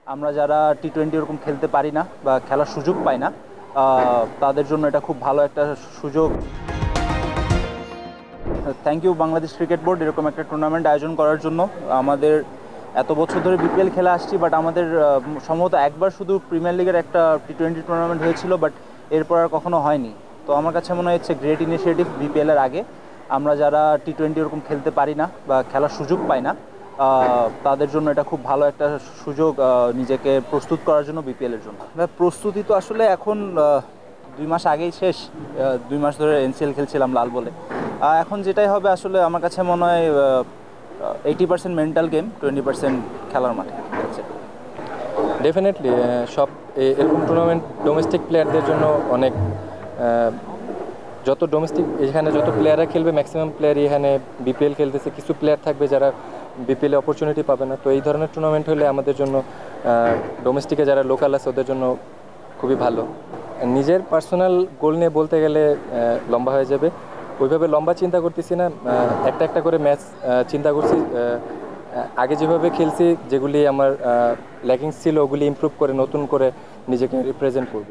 আমরা যারা টি-20 ওরকম খেলতে পারি না বা খেলার সুযোগ পাই না, তাদের জন্য এটা খুব ভালো একটা সুযোগ। Thank you Bangladesh cricket board এরকম একটা টুর্নামেন্ট আয়োজন করার জন্য। আমাদের এত বছর ধরে বিপিএল খেলা আসছি, বাট আমাদের সম্ভবত একবার শুধু প্রিমিয়ার লিগের একটা টি-20 টুর্নামেন্ট হয়েছিল, বাট এরপর আর কখনো হয়নি। তো আমার কাছে মনে হচ্ছে গ্রেট ইনিশিয়েটিভ বিপিএলের আগে আমরা যারা টি-20 ওরকম খেলতে পারি না বা খেলার সুযোগ পাই না, তাদের জন্য এটা খুব ভালো একটা সুযোগ নিজেকে প্রস্তুত করার জন্য বিপিএলের জন্য। প্রস্তুতি তো আসলে এখন 2 মাস আগেই শেষ। 2 মাস ধরে এনসিএল খেলছিলাম লাল বলে। এখন যেটাই হবে আসলে আমার কাছে মনে হয় 80% মেন্টাল গেম, 20% খেলার মাঠে আছে। ডেফিনেটলি সব এরকম টুর্নামেন্ট ডোমেস্টিক প্লেয়ারদের জন্য অনেক, যত ডোমেস্টিক এখানে যত প্লেয়াররা খেলবে ম্যাক্সিমাম প্লেয়ারই এখানে বিপিএল খেলতেছে। কিছু প্লেয়ার থাকবে যারা বিপিএলে অপরচুনিটি পাবে না। তো এই ধরনের টুর্নামেন্ট হলে আমাদের জন্য, ডোমেস্টিকে যারা লোকাল আছে ওদের জন্য খুবই ভালো। নিজের পার্সোনাল গোল নিয়ে বলতে গেলে লম্বা হয়ে যাবে, ওইভাবে লম্বা চিন্তা করতেছি না। একটা একটা করে ম্যাচ চিন্তা করছি। আগে যেভাবে খেলছি, যেগুলি আমার ল্যাকিংস ছিল ওগুলি ইমপ্রুভ করে নতুন করে নিজেকে রিপ্রেজেন্ট করব।